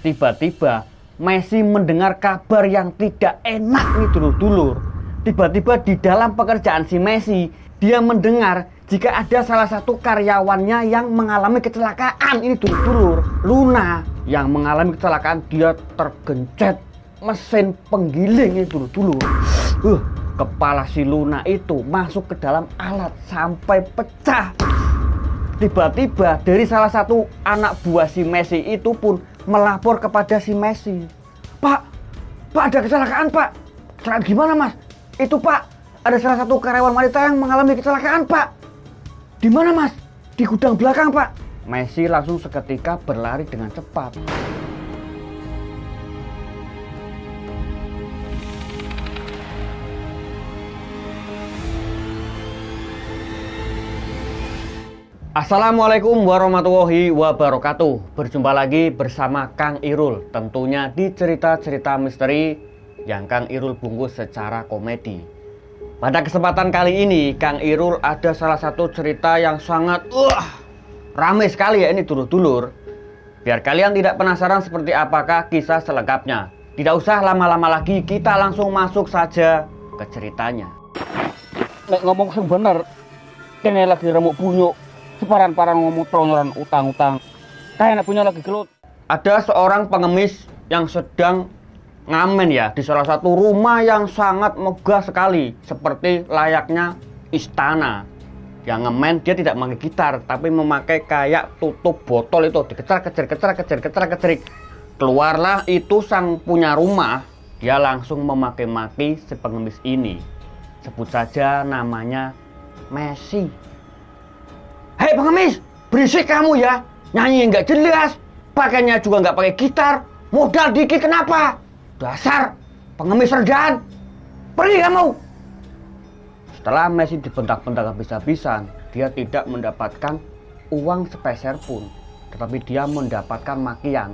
Tiba-tiba Messi mendengar kabar yang tidak enak nih dulur-dulur. Tiba-tiba di dalam pekerjaan si Messi, dia mendengar jika ada salah satu karyawannya yang mengalami kecelakaan. Ini dulur-dulur, Luna yang mengalami kecelakaan, dia tergencet mesin penggiling ini dulur-dulur. Kepala si Luna itu masuk ke dalam alat sampai pecah. Tiba-tiba dari salah satu anak buah si Messi itu pun melapor kepada si Messi. Pak ada kecelakaan Pak. Kecelakaan gimana Mas? Itu Pak, ada salah satu karyawan wanita yang mengalami kecelakaan Pak. Di mana Mas? Di gudang belakang Pak. Messi langsung seketika berlari dengan cepat. Assalamualaikum warahmatullahi wabarakatuh. Berjumpa lagi bersama Kang Irul, tentunya di cerita-cerita misteri yang Kang Irul bungkus secara komedi. Pada kesempatan kali ini Kang Irul ada salah satu cerita yang sangat ramai sekali ya ini dulur-dulur. Biar kalian tidak penasaran seperti apakah kisah selengkapnya, tidak usah lama-lama lagi, kita langsung masuk saja ke ceritanya. Nek ngomong sing bener, kene lagi remuk bunyuk. Separan-paran ngomong tronyoran utang-utang. Kayak punya lagi gelut. Ada seorang pengemis yang sedang ngamen ya di salah satu rumah yang sangat megah sekali, seperti layaknya istana. Yang ngemen dia tidak memakai gitar, tapi memakai kayak tutup botol itu, dikecer-kecer. Keluarlah itu sang punya rumah, dia langsung memaki-maki si pengemis ini. Sebut saja namanya Messi. Hei pengemis, berisik kamu ya, nyanyi nggak jelas, pakainya juga nggak pakai gitar, modal dikit kenapa? Dasar pengemis redahan, pergi kamu. Setelah Messi dibentak-bentak habis-habisan, dia tidak mendapatkan uang sepeser pun, tetapi dia mendapatkan makian.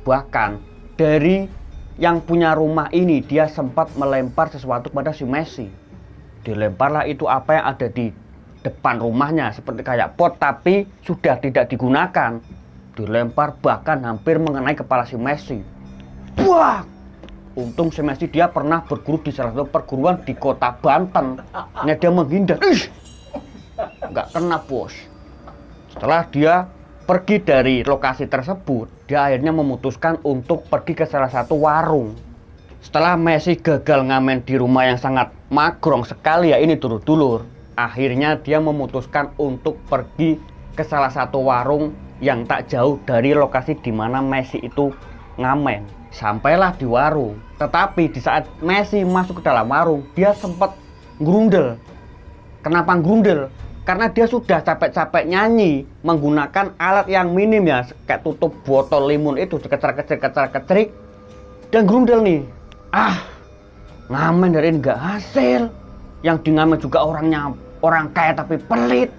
Bahkan dari yang punya rumah ini, dia sempat melempar sesuatu pada si Messi. Dilemparlah itu apa yang ada di depan rumahnya, seperti kayak pot tapi sudah tidak digunakan. Dilempar bahkan hampir mengenai kepala si Messi. Wah, untung si Messi dia pernah berguru di salah satu perguruan di kota Banten. Hanya dia menghindar, nggak kena bos. Setelah dia pergi dari lokasi tersebut, dia akhirnya memutuskan untuk pergi ke salah satu warung. Setelah Messi gagal ngamen di rumah yang sangat magrong sekali ya ini dulur-dulur, akhirnya dia memutuskan untuk pergi ke salah satu warung yang tak jauh dari lokasi di mana Messi itu ngamen. Sampailah di warung, tetapi di saat Messi masuk ke dalam warung, dia sempat ngerundel. Kenapa ngerundel? Karena dia sudah capek-capek nyanyi menggunakan alat yang minim ya, kayak tutup botol limun itu, dikecer-kecer, dan ngerundel nih. Ngamen dari nggak hasil. Yang di ngamen juga orangnya orang kaya tapi pelit.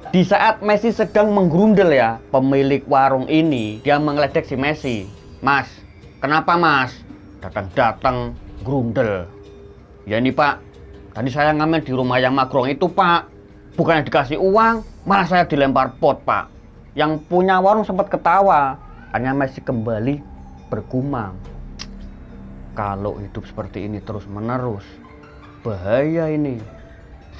Di saat Messi sedang menggerundel ya, pemilik warung ini dia mengeledek si Messi. Mas, kenapa mas? Datang gerundel. Ya ini pak, tadi saya ngamen di rumah yang magrong itu pak. Bukannya dikasih uang, malah saya dilempar pot pak. Yang punya warung sempat ketawa. Hanya Messi kembali bergumam. Kalau hidup seperti ini terus-menerus, bahaya ini.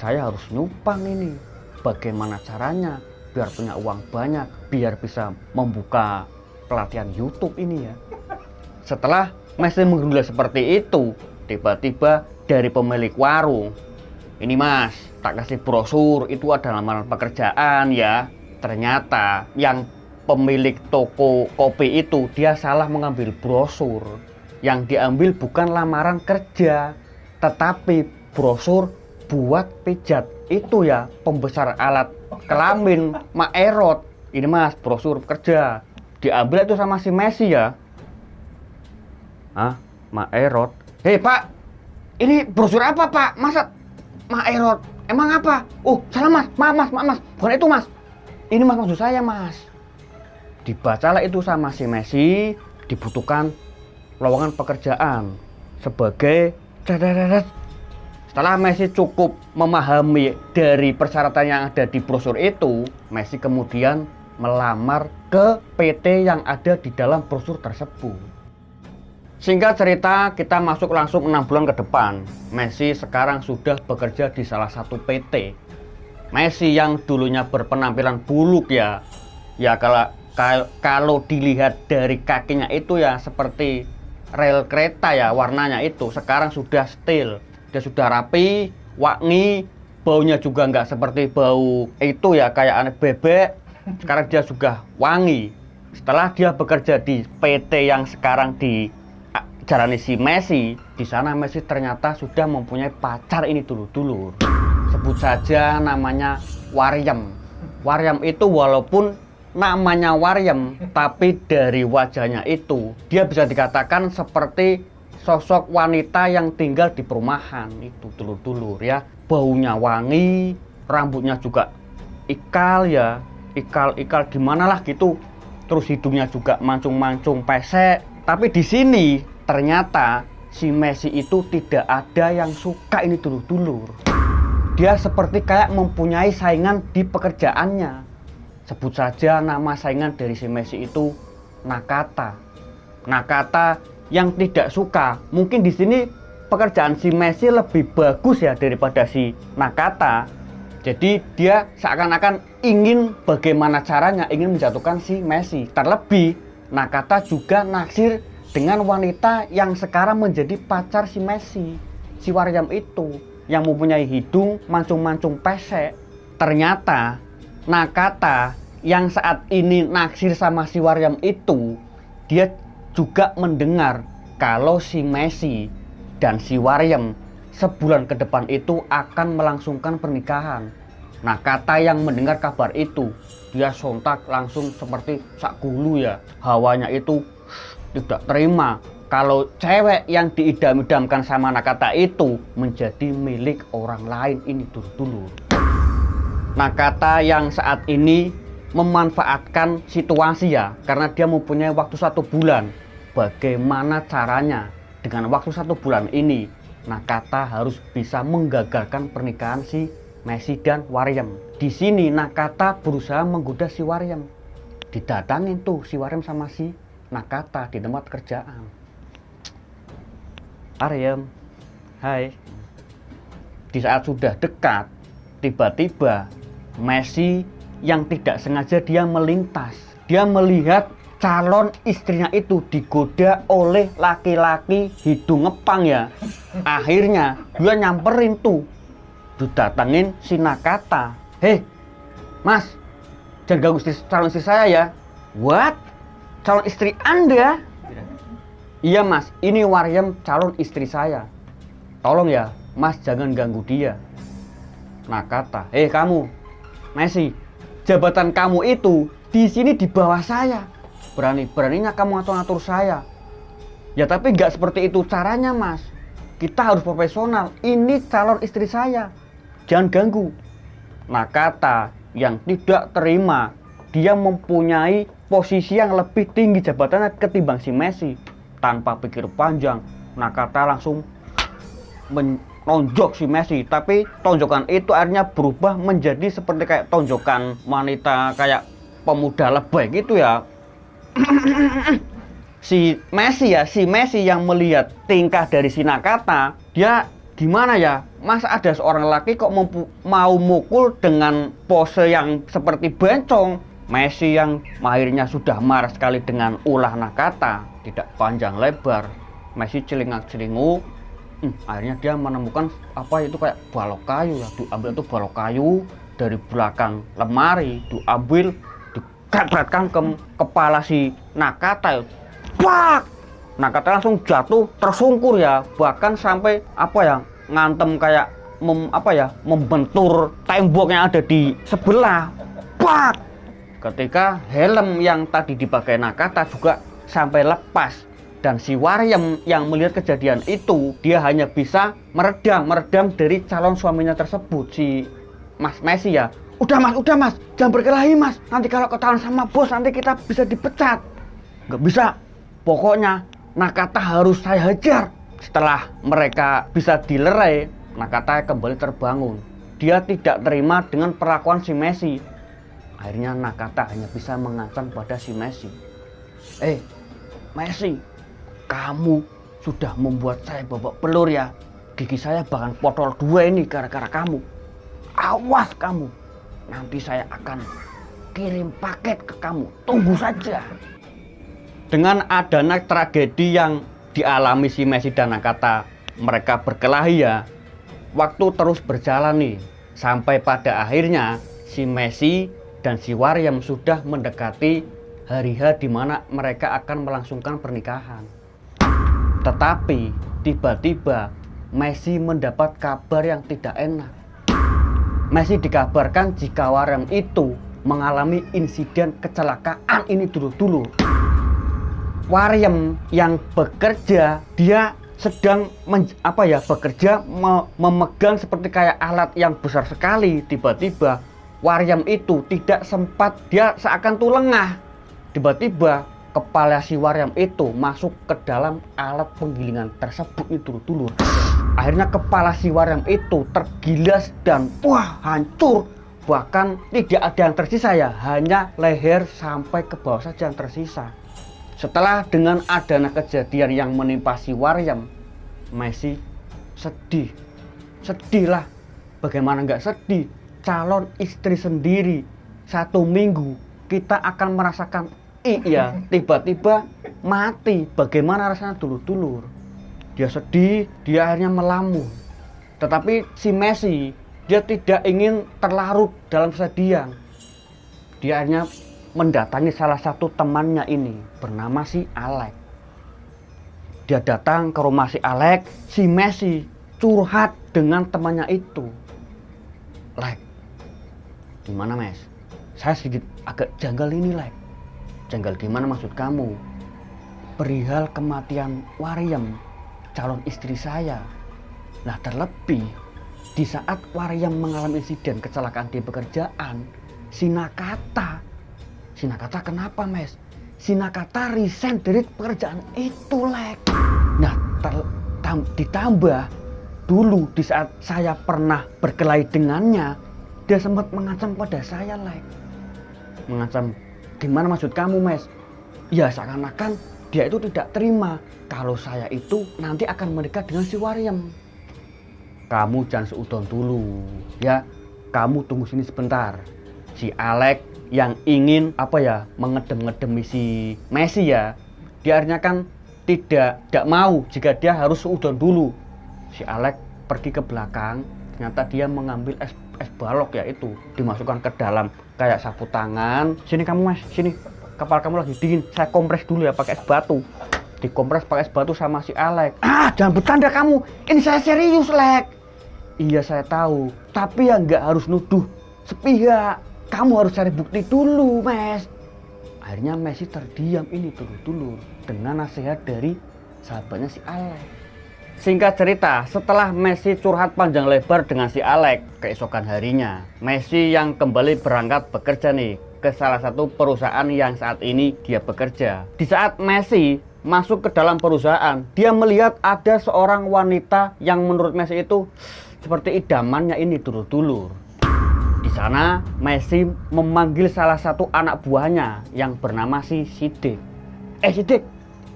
Saya harus nyumpang ini. Bagaimana caranya biar punya uang banyak, biar bisa membuka pelatihan YouTube ini ya. Setelah Messi menggerundel seperti itu, tiba-tiba dari pemilik warung, ini mas, tak kasih brosur, itu ada lamaran pekerjaan ya. Ternyata yang pemilik toko kopi itu, dia salah mengambil brosur. Yang diambil bukan lamaran kerja, tetapi brosur buat pijat itu ya, pembesar alat kelamin Mak Erot. Ini mas, brosur kerja. Diambil itu sama si Messi ya. Mak Erot? Hei pak, ini brosur apa pak? Masa Mak Erot? Emang apa? Salah mas, maaf mas, bukan itu mas. Ini mas maksud saya mas. Dibacalah itu sama si Messi, dibutuhkan lowongan pekerjaan sebagai Setelah Messi cukup memahami dari persyaratan yang ada di brosur itu, Messi kemudian melamar ke PT yang ada di dalam brosur tersebut. Singkat cerita, kita masuk langsung 6 bulan ke depan. Messi sekarang sudah bekerja di salah satu PT. Messi yang dulunya berpenampilan buluk ya kalau dilihat dari kakinya itu ya seperti rel kereta ya, warnanya itu sekarang sudah still. Dia sudah rapi, wangi, baunya juga nggak seperti bau itu ya kayak aneh bebek. Sekarang dia juga wangi. Setelah dia bekerja di PT yang sekarang dijalani si Messi, di sana Messi ternyata sudah mempunyai pacar ini dulur-dulur. Sebut saja namanya Waryem. Waryem itu walaupun namanya Waryem, tapi dari wajahnya itu dia bisa dikatakan seperti sosok wanita yang tinggal di perumahan itu dulur-dulur ya. Baunya wangi, rambutnya juga ikal ya, ikal gimana lah gitu. Terus hidungnya juga mancung-mancung pesek. Tapi di sini ternyata si Messi itu tidak ada yang suka ini dulur-dulur. Dia seperti kayak mempunyai saingan di pekerjaannya. Sebut saja nama saingan dari si Messi itu Nakata. Nakata yang tidak suka. Mungkin di sini pekerjaan si Messi lebih bagus ya daripada si Nakata. Jadi dia seakan-akan ingin bagaimana caranya ingin menjatuhkan si Messi. Terlebih Nakata juga naksir dengan wanita yang sekarang menjadi pacar si Messi, si Waryem itu yang mempunyai hidung mancung-mancung pesek. Ternyata Nakata yang saat ini naksir sama si Waryem itu, dia juga mendengar kalau si Messi dan si Waryem sebulan ke depan itu akan melangsungkan pernikahan. Nakata yang mendengar kabar itu, dia sontak langsung seperti sak gulu ya. Hawanya itu tidak terima kalau cewek yang diidam-idamkan sama Nakata itu menjadi milik orang lain ini dulur-dulur. Nakata yang saat ini memanfaatkan situasi ya, karena dia mempunyai waktu 1 bulan. Bagaimana caranya dengan waktu 1 bulan ini Nakata harus bisa menggagalkan pernikahan si Messi dan Waryem. Di sini Nakata berusaha menggoda si Waryem. Didatangin tuh si Waryem sama si Nakata di tempat kerjaan. Waryem, hai. Di saat sudah dekat, tiba-tiba Messi yang tidak sengaja dia melintas. Dia melihat calon istrinya itu digoda oleh laki-laki hidung ngepang ya. Akhirnya dia nyamperin tuh, didatangin si Nakata. Hei mas, jangan ganggu calon istri saya ya. What? Calon istri Anda? Iya mas, ini Waryem calon istri saya. Tolong ya mas, jangan ganggu dia. Nakata, hei kamu Messi, jabatan kamu itu di sini di bawah saya. Berani-beraninya kamu ngatur-ngatur saya. Ya tapi nggak seperti itu caranya mas. Kita harus profesional. Ini calon istri saya. Jangan ganggu. Nakata yang tidak terima, dia mempunyai posisi yang lebih tinggi jabatannya ketimbang si Messi. Tanpa pikir panjang, Nakata langsung menonjok si Messi. Tapi tonjokan itu akhirnya berubah menjadi seperti kayak tonjokan wanita kayak pemuda lebay gitu ya. Si Messi yang melihat tingkah dari si Nakata, dia gimana ya, masa ada seorang laki kok mau mukul dengan pose yang seperti bencong. Messi yang akhirnya sudah marah sekali dengan ulah Nakata. Tidak panjang lebar, Messi celingak-celinguk. Akhirnya dia menemukan apa itu kayak balok kayu ya. Diambil itu balok kayu dari belakang lemari, diambil, dikepretkan ke kepala si Nakata. Pak! Nakata langsung jatuh tersungkur ya, bahkan sampai ngantem kayak membentur tembok yang ada di sebelah. Pak! Ketika helm yang tadi dipakai Nakata juga sampai lepas, dan si Waryem yang melihat kejadian itu, dia hanya bisa meredam dari calon suaminya tersebut, si Mas Messi ya. Udah mas, jangan berkelahi mas, nanti kalau ketahuan sama bos nanti kita bisa dipecat. Nggak bisa, pokoknya Nakata harus saya hajar. Setelah mereka bisa dilerai, Nakata kembali terbangun. Dia tidak terima dengan perlakuan si Messi. Akhirnya Nakata hanya bisa mengancam pada si Messi. Messi, kamu sudah membuat saya babak belur ya. Gigi saya bahkan potol 2 ini gara-gara kamu. Awas kamu, nanti saya akan kirim paket ke kamu. Tunggu saja. Dengan adanya tragedi yang dialami si Messi dan Nakata, mereka berkelahi ya. Waktu terus berjalan nih, sampai pada akhirnya si Messi dan si Waryam sudah mendekati hari H di mana mereka akan melangsungkan pernikahan. Tetapi tiba-tiba Messi mendapat kabar yang tidak enak. Messi dikabarkan jika Waryam itu mengalami insiden kecelakaan ini dulu. Waryam yang bekerja, dia sedang bekerja memegang seperti kayak alat yang besar sekali. Tiba-tiba Waryam itu tidak sempat, dia seakan tuh lengah. Tiba-tiba kepala si Waryam itu masuk ke dalam alat penggilingan tersebut itu dulu. Akhirnya kepala si Waryam itu tergilas dan hancur. Bahkan tidak ada yang tersisa ya, hanya leher sampai ke bawah saja yang tersisa. Setelah dengan adanya kejadian yang menimpa si Waryam, Messi sedih. Sedih lah. Bagaimana nggak sedih? Calon istri sendiri. 1 minggu kita akan merasakan tiba-tiba mati. Bagaimana rasanya dulur-dulur? Dia sedih, dia akhirnya melamun. Tetapi si Messi, dia tidak ingin terlarut dalam kesedihan. Dia akhirnya mendatangi salah satu temannya ini, bernama si Alex. Dia datang ke rumah si Alex, si Messi curhat dengan temannya itu. Lex, gimana Mes? Saya sedikit agak janggal ini, Lex. Janggal gimana maksud kamu? Perihal kematian Waryam, calon istri saya. Nah, terlebih di saat Waryam mengalami insiden kecelakaan di pekerjaan, si Nakata kenapa, Mes? Si Nakata resign dari pekerjaan itu, Lex. Nah, ditambah dulu di saat saya pernah berkelahi dengannya, dia sempat mengancam pada saya, Lex. Mengancam, gimana maksud kamu, Mes? Ya, seakan-akan dia itu tidak terima kalau saya itu nanti akan menikah dengan si Waryam. Kamu jangan seudon dulu, ya. Kamu tunggu sini sebentar. Si Alex yang ingin mengedem-ngedemi si Messi ya, dia akhirnya kan tidak mau jika dia harus seudon dulu. Si Alex pergi ke belakang, ternyata dia mengambil es balok ya, itu dimasukkan ke dalam kayak sapu tangan. Sini kamu, Mas, sini, kepala kamu lagi dingin, saya kompres dulu ya pakai es batu. Dikompres pakai es batu sama si Alex. Jangan bercanda kamu, ini saya serius, Lex. Iya, saya tahu, tapi ya nggak harus nuduh sepihak. Kamu harus cari bukti dulu, Mes. Akhirnya Messi terdiam ini dulu dengan nasihat dari sahabatnya si Alex. Singkat cerita, setelah Messi curhat panjang lebar dengan si Alex, keesokan harinya Messi yang kembali berangkat bekerja nih ke salah satu perusahaan yang saat ini dia bekerja. Di saat Messi masuk ke dalam perusahaan, dia melihat ada seorang wanita yang menurut Messi itu seperti idamannya ini dulur-dulur. Di sana Messi memanggil salah satu anak buahnya yang bernama si Sidik. Sidik,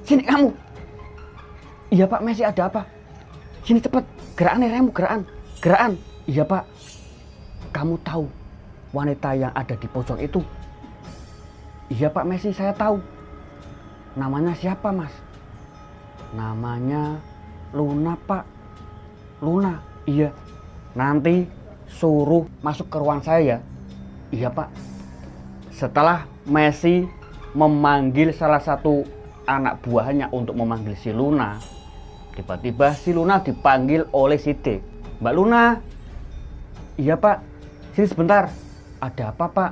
sini kamu. Iya Pak, Messi, ada apa? Sini cepet, gerakan remu, gerakan. Iya Pak, kamu tahu wanita yang ada di pojok itu? Iya Pak Messi, saya tahu. Namanya siapa, Mas? Namanya Luna, Pak. Luna, iya. Nanti suruh masuk ke ruangan saya ya. Iya Pak. Setelah Messi memanggil salah satu anak buahnya untuk memanggil si Luna, tiba-tiba si Luna dipanggil oleh Sidik. Mbak Luna. Iya Pak, sini sebentar. Ada apa Pak?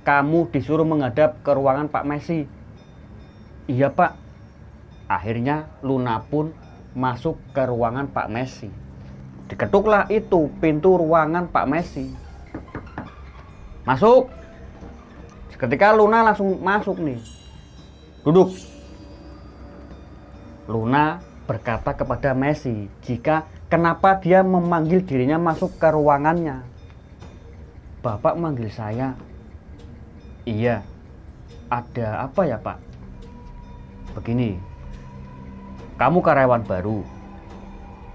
Kamu disuruh menghadap ke ruangan Pak Messi. Iya Pak. Akhirnya Luna pun masuk ke ruangan Pak Messi. Diketuklah itu pintu ruangan Pak Messi. Masuk. Ketika Luna langsung masuk nih. Duduk. Luna berkata kepada Messi jika kenapa dia memanggil dirinya masuk ke ruangannya. Bapak manggil saya Iya, ada apa ya Pak? Begini, kamu karyawan baru?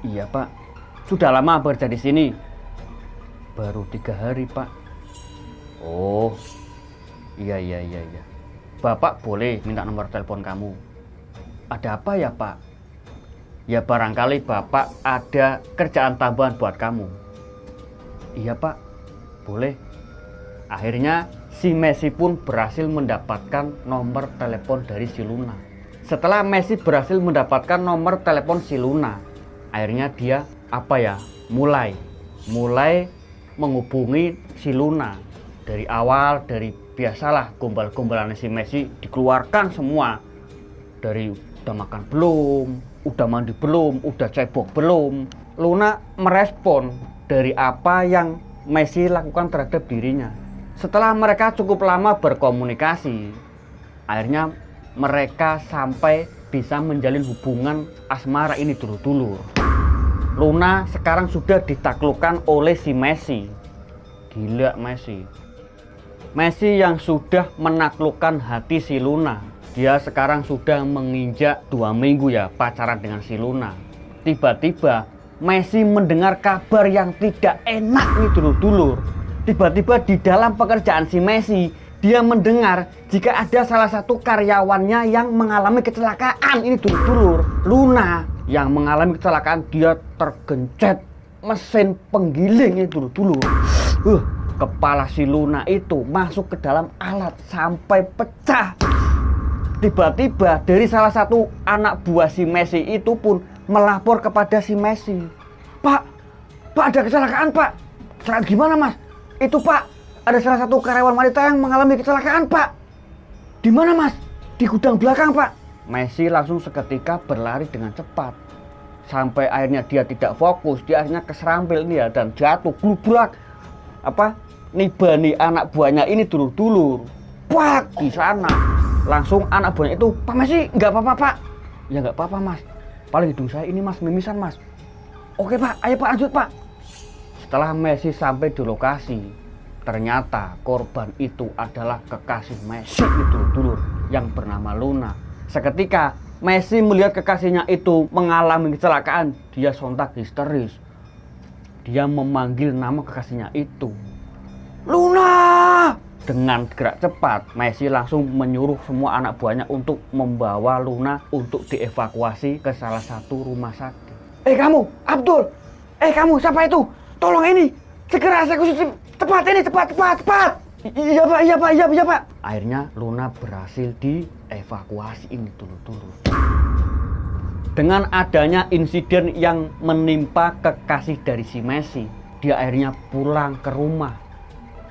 Iya Pak, sudah lama bekerja di sini? Baru 3 hari Pak. Oh, iya. Bapak boleh minta nomor telepon kamu. Ada apa ya Pak? Ya barangkali Bapak ada kerjaan tambahan buat kamu. Iya Pak, boleh. Akhirnya si Messi pun berhasil mendapatkan nomor telepon dari si Luna. Setelah Messi berhasil mendapatkan nomor telepon si Luna, akhirnya dia mulai menghubungi si Luna. Dari awal, dari biasalah gombal-gombalan si Messi dikeluarkan semua. Dari udah makan belum, udah mandi belum, udah cebok belum. Luna merespon dari apa yang Messi lakukan terhadap dirinya. Setelah mereka cukup lama berkomunikasi, akhirnya mereka sampai bisa menjalin hubungan asmara ini dulur-dulur. Luna sekarang sudah ditaklukkan oleh si Messi. Gila Messi. Messi yang sudah menaklukkan hati si Luna. Dia sekarang sudah menginjak 2 minggu ya pacaran dengan si Luna. Tiba-tiba Messi mendengar kabar yang tidak enak nih dulur-dulur. Tiba-tiba di dalam pekerjaan si Messi, dia mendengar jika ada salah satu karyawannya yang mengalami kecelakaan. Ini dulur-dulur, Luna yang mengalami kecelakaan, dia tergencet mesin penggiling ini dulur-dulur. Kepala si Luna itu masuk ke dalam alat sampai pecah. Tiba-tiba dari salah satu anak buah si Messi itu pun melapor kepada si Messi. Pak ada kecelakaan Pak. Kecelakaan gimana Mas? Itu Pak, ada salah satu karyawan wanita yang mengalami kecelakaan Pak. Di mana Mas? Di gudang belakang Pak. Messi langsung seketika berlari dengan cepat. Sampai akhirnya dia tidak fokus, dia akhirnya keserampil nih ya dan jatuh glubrak. Nibani anak buahnya ini dulur-dulur. Pak di sana. Langsung anak buahnya itu, Pak Messi nggak apa-apa Pak. Ya nggak apa-apa Mas. Paling hidung saya ini Mas mimisan Mas. Oke Pak, ayo Pak lanjut Pak. Setelah Messi sampai di lokasi, ternyata korban itu adalah kekasih Messi itu dulur yang bernama Luna. Seketika Messi melihat kekasihnya itu mengalami kecelakaan, dia sontak histeris. Dia memanggil nama kekasihnya itu, Luna. Dengan gerak cepat, Messi langsung menyuruh semua anak buahnya untuk membawa Luna untuk dievakuasi ke salah satu rumah sakit. Kamu, Abdul. Kamu, siapa itu? Tolong ini, segera eksekusi cepat ini, cepat. Iya Pak. Akhirnya Luna berhasil dievakuasi ini dulur-dulur. Dengan adanya insiden yang menimpa kekasih dari si Messi, dia akhirnya pulang ke rumah.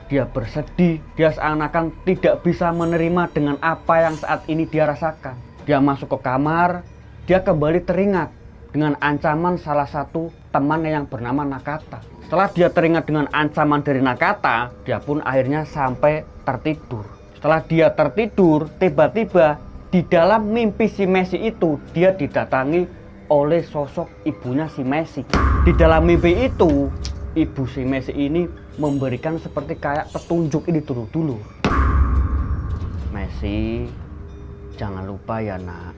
Dia bersedih, dia seakan-akan tidak bisa menerima dengan apa yang saat ini dia rasakan. Dia masuk ke kamar, dia kembali teringat dengan ancaman salah satu temannya yang bernama Nakata. Setelah dia teringat dengan ancaman dari Nakata, dia pun akhirnya sampai tertidur. Setelah dia tertidur, tiba-tiba di dalam mimpi si Messi itu, dia didatangi oleh sosok ibunya si Messi. Di dalam mimpi itu, ibu si Messi ini memberikan seperti kayak petunjuk ini dulu. Messi, jangan lupa ya nak,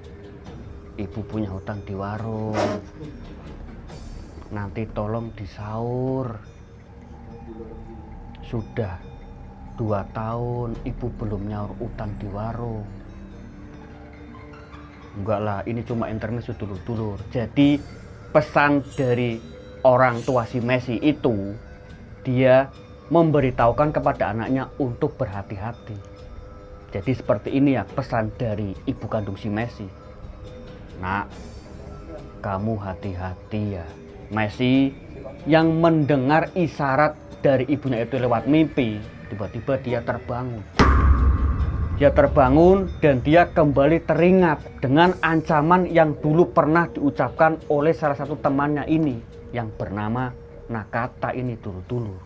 ibu punya hutang di warung. Nanti tolong disaur. Sudah 2 tahun ibu belum nyaur utang di warung. Enggak lah, ini cuma intermezzo dulur-dulur. Jadi pesan dari orang tua si Messi itu, dia memberitahukan kepada anaknya untuk berhati-hati. Jadi seperti ini ya pesan dari ibu kandung si Messi. Nak, kamu hati-hati ya. Messi yang mendengar isyarat dari ibunya itu lewat mimpi, tiba-tiba dia terbangun. Dia terbangun dan dia kembali teringat dengan ancaman yang dulu pernah diucapkan oleh salah satu temannya ini yang bernama Nakata ini dulur-dulur.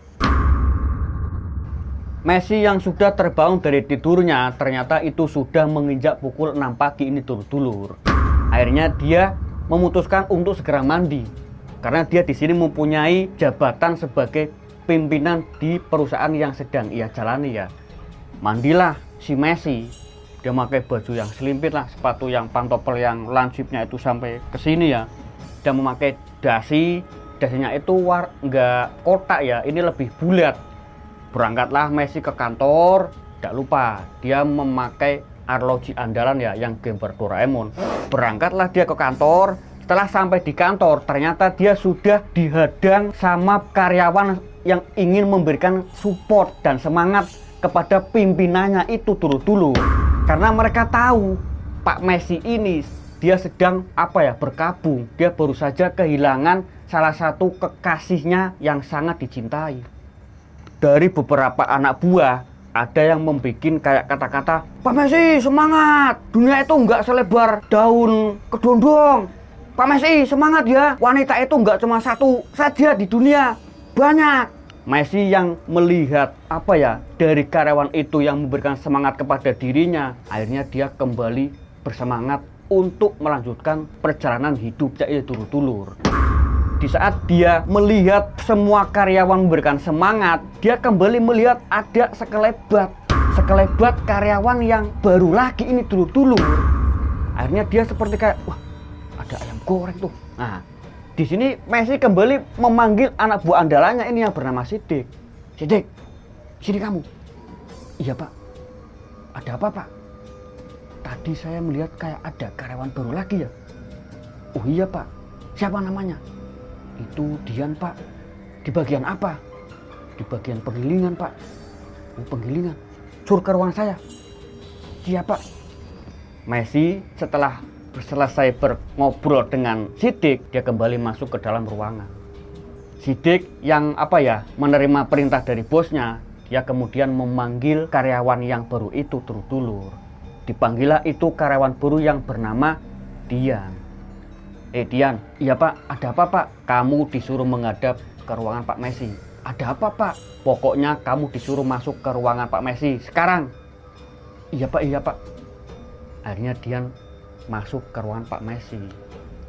Messi yang sudah terbangun dari tidurnya ternyata itu sudah menginjak pukul 6 pagi ini dulur-dulur. Akhirnya dia memutuskan untuk segera mandi karena dia di sini mempunyai jabatan sebagai pimpinan di perusahaan yang sedang ia jalani ya. Mandilah si Messi. Dia pakai baju yang selimpit lah, sepatu yang pantopel yang lansipnya itu sampai ke sini ya. Dia memakai dasi, dasinya itu nggak kotak ya, ini lebih bulat. Berangkatlah Messi ke kantor, tidak lupa dia memakai arloji andalan ya, yang gambar Doraemon. Berangkatlah dia ke kantor. Setelah sampai di kantor, ternyata dia sudah dihadang sama karyawan yang ingin memberikan support dan semangat kepada pimpinannya itu dulu-dulu. Karena mereka tahu Pak Messi ini dia sedang berkabung. Dia baru saja kehilangan salah satu kekasihnya yang sangat dicintai. Dari beberapa anak buah ada yang membuat kayak kata-kata, "Pak Messi semangat, dunia itu nggak selebar daun kedondong. Pak Messi semangat ya, wanita itu nggak cuma satu saja di dunia, banyak." Messi yang melihat dari karyawan itu yang memberikan semangat kepada dirinya, akhirnya dia kembali bersemangat untuk melanjutkan perjalanan hidupnya itu dulur. Di saat dia melihat semua karyawan memberikan semangat, dia kembali melihat ada sekelebat karyawan yang baru lagi ini dulur. Akhirnya dia seperti kayak, wah, ada ayam goreng tuh. Nah, di sini Messi kembali memanggil anak buah andalannya ini yang bernama Sidik. "Sidik, sini kamu." "Iya Pak." "Ada apa Pak?" "Tadi saya melihat kayak ada karyawan baru lagi ya." "Oh iya Pak, siapa namanya?" "Itu Dian Pak." "Di bagian apa?" "Di bagian penggilingan Pak." "Oh penggilingan, suruh ke ruang saya." "Siap Pak." Messi setelah selesai ngobrol dengan Sidik, dia kembali masuk ke dalam ruangan. Sidik yang menerima perintah dari bosnya, dia kemudian memanggil karyawan yang baru itu dulur. Dipanggillah itu karyawan baru yang bernama Dian. Dian." "Iya Pak, ada apa Pak?" "Kamu disuruh menghadap ke ruangan Pak Messi." "Ada apa Pak?" "Pokoknya kamu disuruh masuk ke ruangan Pak Messi sekarang." Iya Pak." Akhirnya Dian masuk ke ruangan Pak Messi.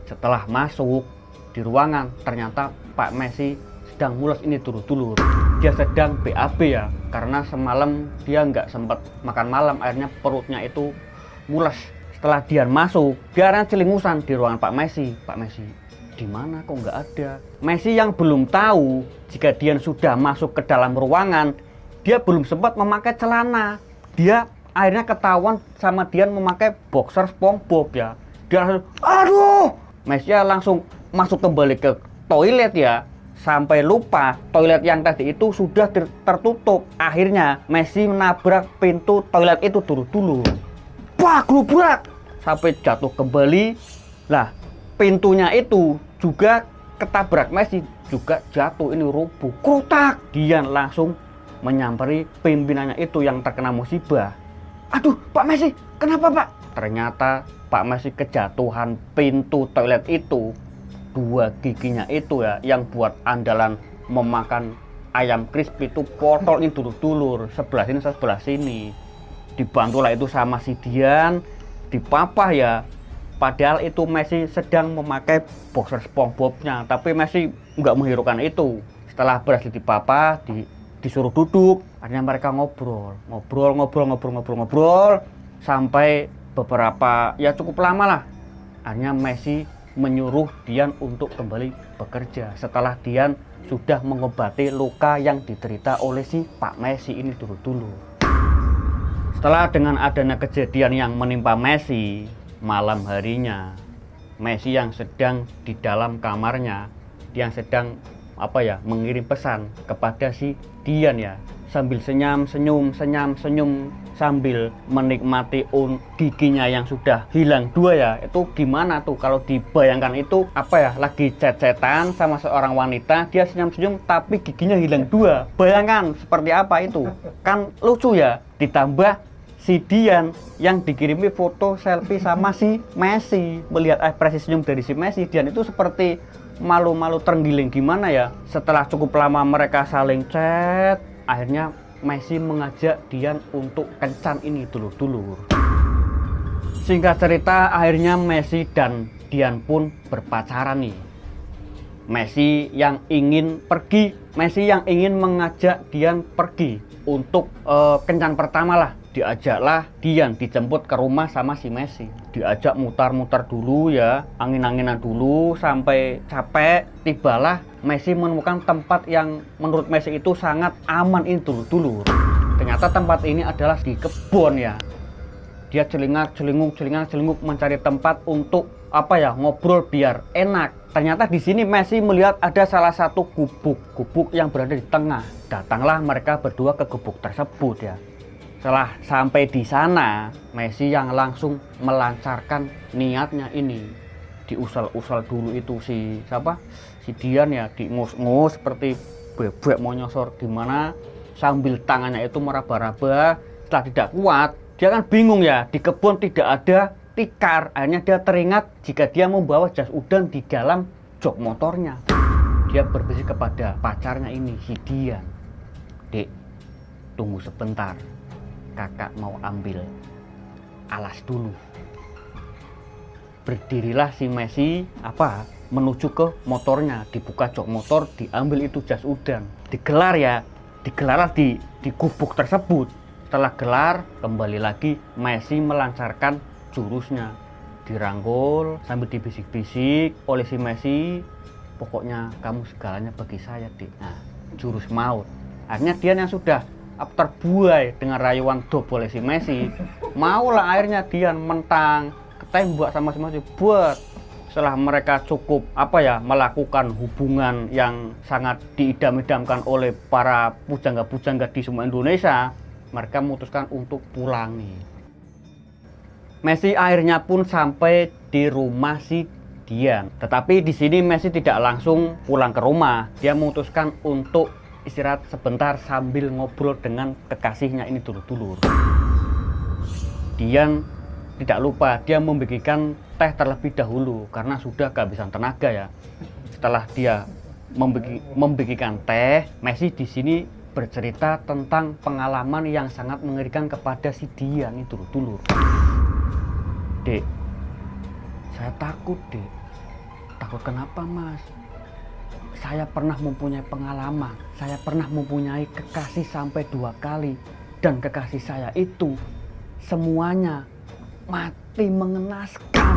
Setelah masuk di ruangan, ternyata Pak Messi sedang mules ini dulur. Dia sedang BAB ya, karena semalam dia nggak sempat makan malam, akhirnya perutnya itu mules. Setelah Dian masuk, dia celingusan di ruangan Pak Messi. "Pak Messi, di mana kok nggak ada?" Messi yang belum tahu jika Dian sudah masuk ke dalam ruangan, dia belum sempat memakai celana. Dia akhirnya ketahuan sama Dian memakai boxer SpongeBob ya. Dia langsung, aduh! Messi langsung masuk kembali ke toilet ya. Sampai lupa toilet yang tadi itu sudah tertutup. Akhirnya Messi menabrak pintu toilet itu dulu. Wah, glubrak! Sampai jatuh kembali. Lah, pintunya itu juga ketabrak Messi, juga jatuh ini rubuh. Krutak! Dian langsung menyamperi pimpinannya itu yang terkena musibah. "Aduh, Pak Messi, kenapa Pak?" Ternyata Pak Messi kejatuhan pintu toilet itu. 2 giginya itu ya, yang buat andalan memakan ayam crispy itu potol ini dulur. Sebelah sini, sebelah sini. Dibantulah itu sama si Dian, dipapah ya. Padahal itu Messi sedang memakai boxer SpongeBob-nya, tapi Messi nggak menghiraukan itu. Setelah berhasil dipapah, disuruh duduk, akhirnya mereka ngobrol sampai beberapa cukup lama lah. Akhirnya Messi menyuruh Dian untuk kembali bekerja setelah Dian sudah mengobati luka yang diderita oleh si Pak Messi ini dulu. Setelah dengan adanya kejadian yang menimpa Messi, malam harinya Messi yang sedang di dalam kamarnya, yang sedang mengirim pesan kepada si Dian ya, sambil senyum sambil menikmati giginya yang sudah hilang 2 ya. Itu gimana tuh kalau dibayangkan itu lagi chat-chatan sama seorang wanita, dia senyum tapi giginya hilang 2. Bayangkan seperti apa itu, kan lucu ya. Ditambah si Dian yang dikirimi foto selfie sama si Messi, melihat ekspresi senyum dari si Messi, Dian itu seperti malu-malu terenggiling gimana ya. Setelah cukup lama mereka saling chat, akhirnya Messi mengajak Dian untuk kencan ini dulur. Singkat cerita, akhirnya Messi dan Dian pun berpacaran nih. Messi yang ingin pergi, Messi yang ingin mengajak Dian pergi untuk kencan pertama lah. Diajaklah Dian dijemput ke rumah sama si Messi. Diajak mutar-mutar dulu ya, angin-anginan dulu sampai capek. Tibalah Messi menemukan tempat yang menurut Messi itu sangat aman itu dulu. Ternyata tempat ini adalah di kebun ya. Dia celingak-celinguk mencari tempat untuk ngobrol biar enak. Ternyata di sini Messi melihat ada salah satu gubuk yang berada di tengah. Datanglah mereka berdua ke gubuk tersebut ya. Setelah sampai di sana, Messi yang langsung melancarkan niatnya ini. Diusal-usal dulu itu si Dian ya, diingus-ingus seperti bebek mau nyosor di mana, sambil tangannya itu meraba-raba. Setelah tidak kuat, dia kan bingung ya, di kebun tidak ada tikar. Akhirnya dia teringat jika dia membawa jas udan di dalam jok motornya. Dia berbisik kepada pacarnya ini, si Dian. Dek, tunggu sebentar. Kakak mau ambil alas dulu. Berdirilah si Messi menuju ke motornya, dibuka jok motor, diambil itu jas udan. Digelar di gubuk tersebut. Setelah gelar, kembali lagi Messi melancarkan jurusnya. Dirangkul sambil dibisik-bisik oleh si Messi, pokoknya kamu segalanya bagi saya, Dik. Nah, jurus maut. Akhirnya Dian yang sudah terbuai dengan rayuan dop oleh si Messi, maulah akhirnya Dian mentang ketembak sama si Messi. Buat setelah mereka cukup melakukan hubungan yang sangat diidam-idamkan oleh para pujangga-pujangga di semua Indonesia, mereka memutuskan untuk pulang nih. Messi akhirnya pun sampai di rumah si Dian. Tetapi di sini Messi tidak langsung pulang ke rumah. Dia memutuskan untuk istirahat sebentar sambil ngobrol dengan kekasihnya ini dulur-dulur. Dian tidak lupa, dia membagikan teh terlebih dahulu karena sudah kehabisan tenaga ya. Setelah dia membagikan teh, Messi di sini bercerita tentang pengalaman yang sangat mengerikan kepada si Dian itu dulur. Dek, saya takut, Dek. Takut kenapa, Mas? Saya pernah mempunyai pengalaman, saya pernah mempunyai kekasih sampai 2 kali. Dan kekasih saya itu semuanya mati mengenaskan.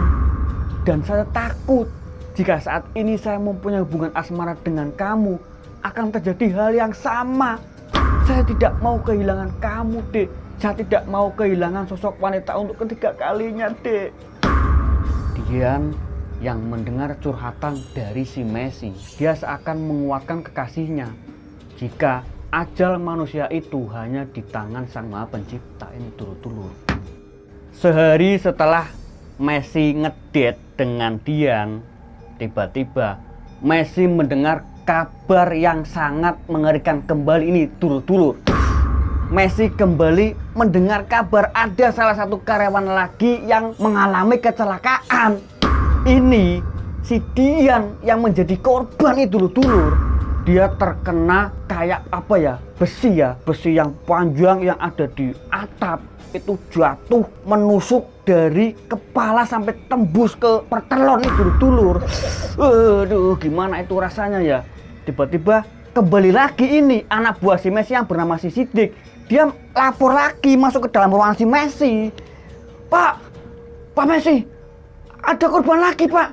Dan saya takut jika saat ini saya mempunyai hubungan asmara dengan kamu, akan terjadi hal yang sama. Saya tidak mau kehilangan kamu, Dek. Saya tidak mau kehilangan sosok wanita untuk ketiga kalinya, Dek. Dian yang mendengar curhatan dari si Messi, dia seakan menguatkan kekasihnya jika ajal manusia itu hanya di tangan Sang Maha Pencipta ini dulur-dulur. Sehari setelah Messi ngedate dengan Dian, tiba-tiba Messi mendengar kabar yang sangat mengerikan kembali ini dulur-dulur. Messi kembali mendengar kabar ada salah satu karyawan lagi yang mengalami kecelakaan. Ini si Dian yang menjadi korban itu dulur. Dia terkena kayak besi yang panjang yang ada di atap itu jatuh menusuk dari kepala sampai tembus ke pertelon itu dulur. Aduh, gimana itu rasanya ya. Tiba-tiba kembali lagi ini anak buah si Messi yang bernama si Sidik. Dia lapor lagi masuk ke dalam ruangan si Messi. Pak Messi, ada korban lagi, Pak.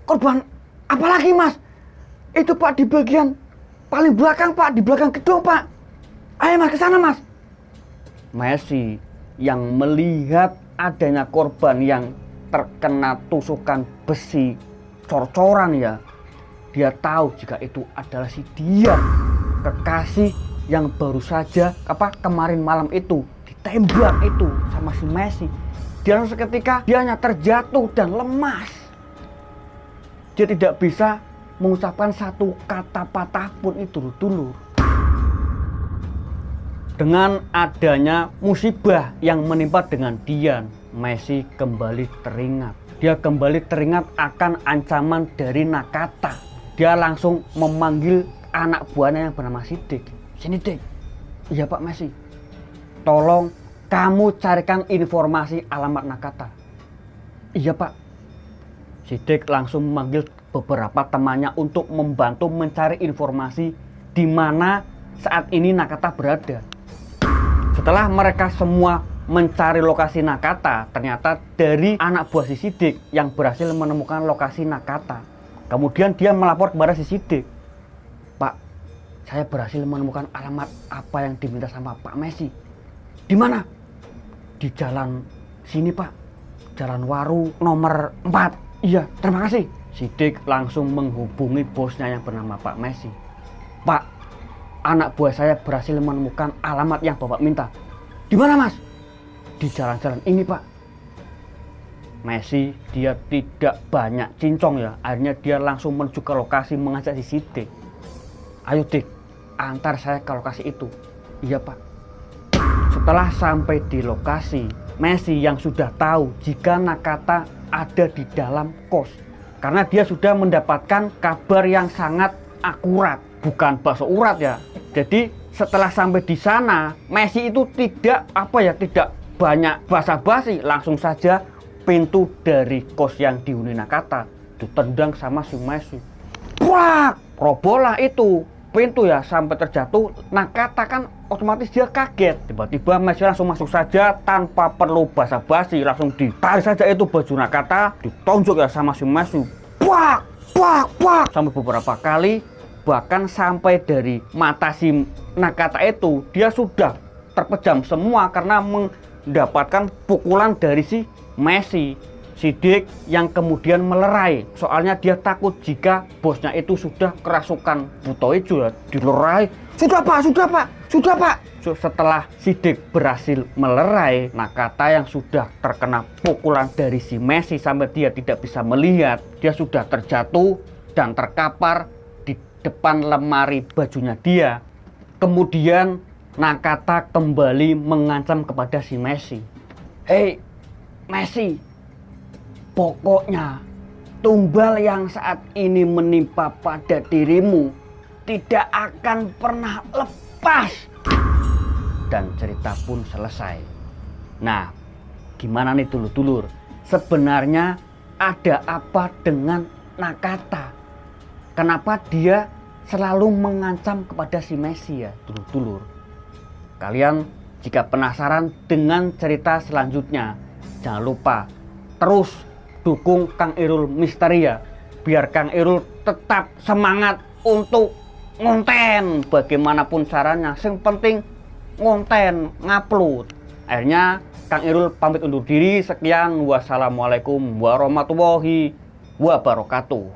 Korban apa lagi, Mas? Itu, Pak, di bagian paling belakang, Pak, di belakang gedung, Pak. Ayo, Mas, ke sana, Mas. Messi yang melihat adanya korban yang terkena tusukan besi cor-coran ya. Dia tahu jika itu adalah si Dian, kekasih yang baru saja kemarin malam itu ditembak itu sama si Messi. Dia seketika dia hanya terjatuh dan lemas. Dia tidak bisa mengucapkan satu kata patah pun itu dulur. Dengan adanya musibah yang menimpa dengan Dian, Messi kembali teringat. Dia kembali teringat akan ancaman dari Nakata. Dia langsung memanggil anak buahnya yang bernama Sidik. Sini, Dik. Iya, Pak Messi. Tolong kamu carikan informasi alamat Nakata. Iya, Pak. Sidik langsung memanggil beberapa temannya untuk membantu mencari informasi di mana saat ini Nakata berada. Setelah mereka semua mencari lokasi Nakata, ternyata dari anak buah si Sidik yang berhasil menemukan lokasi Nakata. Kemudian dia melapor kepada si Sidik, "Pak, saya berhasil menemukan alamat apa yang diminta sama Pak Messi." "Di mana?" "Di jalan sini, Pak. Jalan Waru nomor 4. "Iya, terima kasih." Sidik langsung menghubungi bosnya yang bernama Pak Messi. "Pak, anak buah saya berhasil menemukan alamat yang Bapak minta." "Di mana, Mas?" "Di jalan-jalan ini, Pak." Messi dia tidak banyak cincong ya, akhirnya dia langsung menuju ke lokasi mengajak si Sidik. "Ayo Dik, antar saya ke lokasi itu." "Iya Pak." Setelah sampai di lokasi, Messi yang sudah tahu jika Nakata ada di dalam kos, karena dia sudah mendapatkan kabar yang sangat akurat, bukan bakso urat ya. Jadi setelah sampai di sana, Messi itu tidak banyak basa-basi, langsung saja pintu dari kos yang dihuni Nakata ditendang sama si Messi. Wah, robohlah itu pintu ya sampai terjatuh. Nakata kan otomatis dia kaget. Tiba-tiba Messi langsung masuk saja tanpa perlu basa-basi, langsung ditarik saja itu baju Nakata, ditonjok ya sama si Messi. Wah, sampai beberapa kali, bahkan sampai dari mata si Nakata itu dia sudah terpejam semua karena mendapatkan pukulan dari si Messi. Sidik yang kemudian melerai, soalnya dia takut jika bosnya itu sudah kerasukan buto hijau ya, dilerai. Sudah pak. Setelah Sidik berhasil melerai Nakata yang sudah terkena pukulan dari si Messi sampai dia tidak bisa melihat, dia sudah terjatuh dan terkapar di depan lemari bajunya dia. Kemudian Nakata kembali mengancam kepada si Messi. "Hei Messi, pokoknya tumbal yang saat ini menimpa pada dirimu tidak akan pernah lepas." Dan cerita pun selesai. Nah, gimana nih dulur-dulur? Sebenarnya ada apa dengan Nakata? Kenapa dia selalu mengancam kepada si Messi ya, dulur-dulur? Kalian jika penasaran dengan cerita selanjutnya, jangan lupa terus dukung Kang Irul Misteri ya, biar Kang Irul tetap semangat untuk ngonten bagaimanapun caranya. Yang penting ngonten, ngupload. Akhirnya Kang Irul pamit undur diri. Sekian, wassalamualaikum warahmatullahi wabarakatuh.